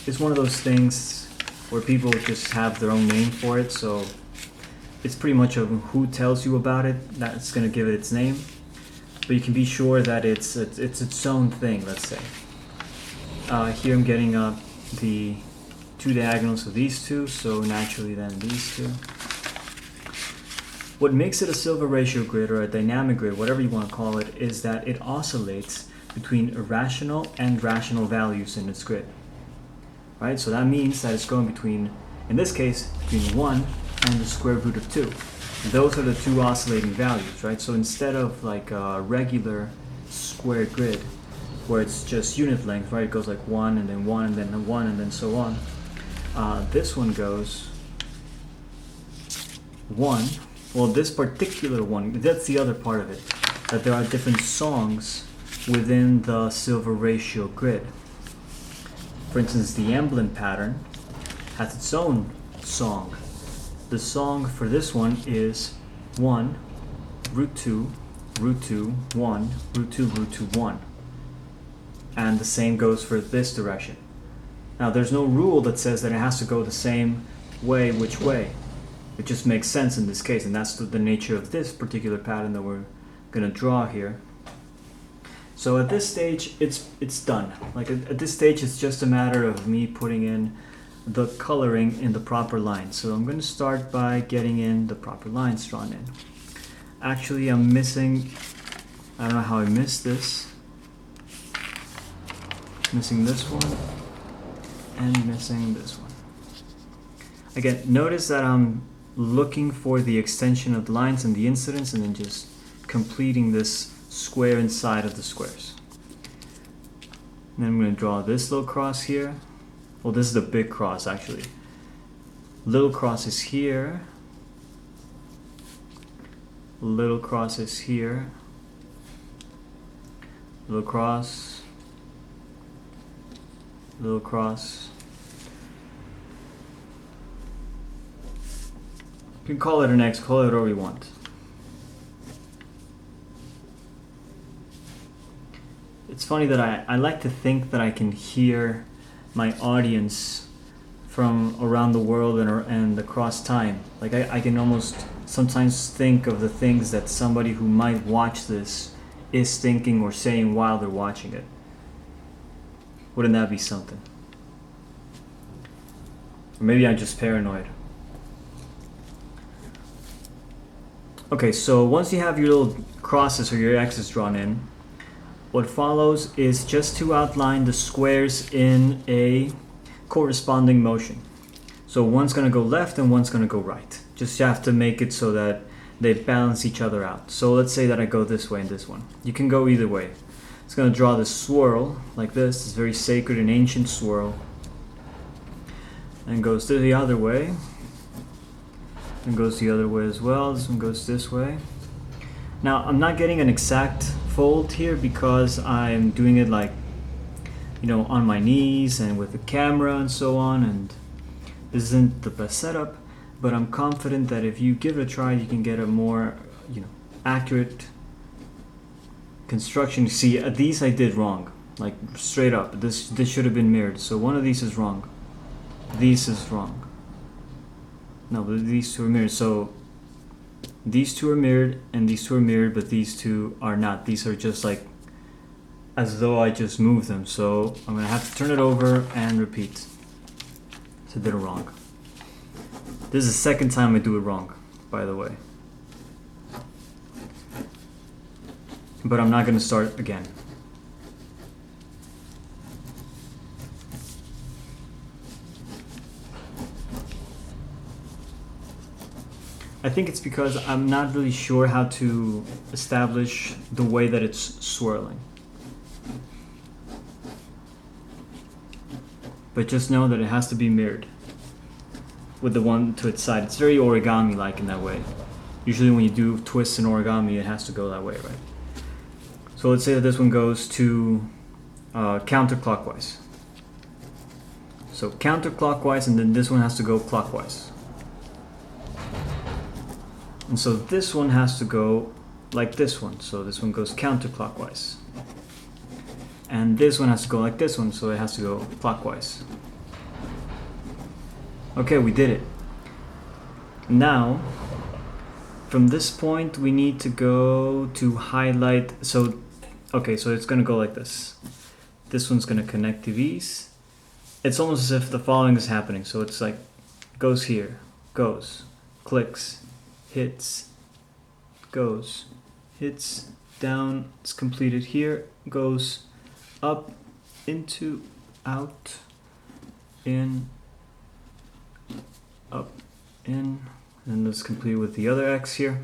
it's one of those things where people just have their own name for it, so it's pretty much of who tells you about it that's going to give it its name. But you can be sure that it's its own thing, let's say. Here I'm getting the two diagonals of these two, so naturally then these two. What makes it a silver ratio grid or a dynamic grid, whatever you want to call it, is that it oscillates between irrational and rational values in its grid. Right? So that means that it's going between, in this case, between 1 and the square root of 2. Those are the two oscillating values, right? So instead of like a regular square grid where it's just unit length, right? It goes like 1 and then 1 and then 1 and then so on. This one goes 1. Well, this particular one, that's the other part of it, that there are different songs within the silver ratio grid. For instance, the emblem pattern has its own song. The song for this one is 1, root 2, root 2, 1, root 2, root 2, 1. And the same goes for this direction. Now, there's no rule that says that it has to go the same way, which way. It just makes sense in this case, and that's the nature of this particular pattern that we're going to draw here. So at this stage, it's done. Like at this stage, it's just a matter of me putting in the coloring in the proper line. So I'm going to start by getting in the proper lines drawn in. Actually, I'm missing, I don't know how I missed this. Missing this one and missing this one. Again, notice that I'm looking for the extension of the lines and the incidence and then just completing this square inside of the squares. And then I'm going to draw this little cross here. Well, this is the big cross actually. Little cross is here. Little cross is here. Little cross. Little cross. You can call it an X, call it whatever you want. It's funny that I like to think that I can hear my audience from around the world and across time. Like I can almost sometimes think of the things that somebody who might watch this is thinking or saying while they're watching it. Wouldn't that be something? Or maybe I'm just paranoid. Okay, so once you have your little crosses or your X's drawn in, what follows is just to outline the squares in a corresponding motion. So one's going to go left and one's going to go right. Just you have to make it so that they balance each other out. So let's say that I go this way and this one. You can go either way. It's going to draw this swirl like this very sacred and ancient swirl. And goes to the other way. And goes the other way as well. This one goes this way. Now I'm not getting an exact fold here because I'm doing it like, you know, on my knees and with the camera and so on, and this isn't the best setup, but I'm confident that if you give it a try you can get a more, you know, accurate construction. See, these I did wrong, like straight up. This should have been mirrored, so one of these is wrong. These is wrong. No, but these two are mirrored, so these two are mirrored and these two are mirrored, but these two are not. These are just like as though I just moved them. So I'm gonna have to turn it over and repeat. So I did it wrong. This is the second time I do it wrong, by the way. But I'm not gonna start again. I think it's because I'm not really sure how to establish the way that it's swirling. But just know that it has to be mirrored with the one to its side. It's very origami-like in that way. Usually when you do twists in origami, it has to go that way, right? So let's say that this one goes to counterclockwise. So counterclockwise, and then this one has to go clockwise. And so this one has to go like this one. So this one goes counterclockwise. And this one has to go like this one, so it has to go clockwise. Okay, we did it. Now, from this point, we need to go to highlight. So, okay, so it's gonna go like this. This one's gonna connect to these. It's almost as if the following is happening. So it's like, goes here, goes, clicks, hits, goes, hits, down, it's completed here, goes up, into, out, in, up, in, and let's complete with the other X here.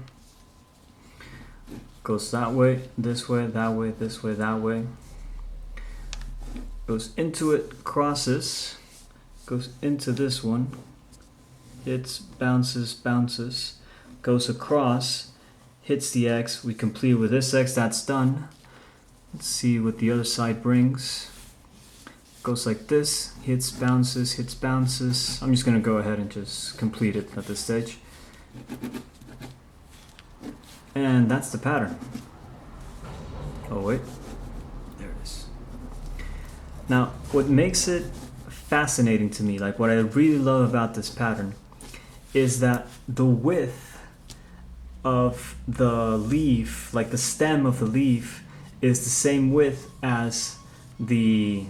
Goes that way, this way, that way, this way, that way. Goes into it, crosses, goes into this one, hits, bounces, bounces, goes across, hits the X, we complete with this X, that's done. Let's see what the other side brings. Goes like this, hits, bounces. I'm just gonna go ahead and just complete it at this stage. And that's the pattern. Oh wait, there it is. Now, what makes it fascinating to me, like what I really love about this pattern, is that the width of the leaf, like the stem of the leaf, is the same width as the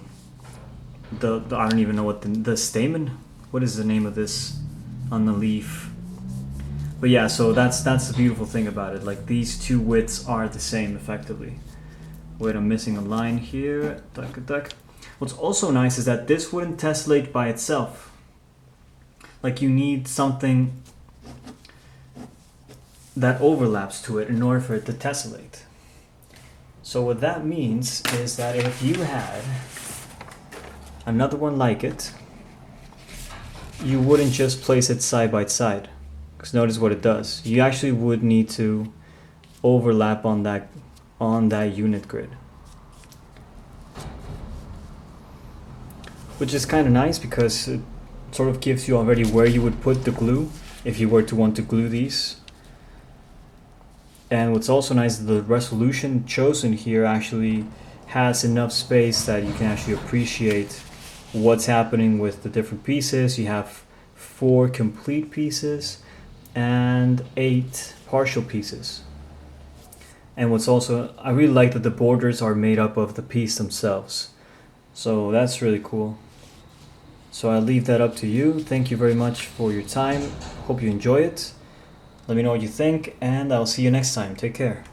I don't even know what the stamen. What is the name of this on the leaf? But yeah, so that's the beautiful thing about it. Like these two widths are the same effectively. Wait, I'm missing a line here. Duck, duck. What's also nice is that this wouldn't tessellate by itself. Like you need something that overlaps to it in order for it to tessellate. So what that means is that if you had another one like it, you wouldn't just place it side by side. Because notice what it does. You actually would need to overlap on that unit grid. Which is kind of nice because it sort of gives you already where you would put the glue if you were to want to glue these. And what's also nice is the resolution chosen here actually has enough space that you can actually appreciate what's happening with the different pieces. You have 4 complete pieces and 8 partial pieces. And what's also, I really like that the borders are made up of the piece themselves. So that's really cool. So I'll leave that up to you. Thank you very much for your time. Hope you enjoy it. Let me know what you think, and I'll see you next time. Take care.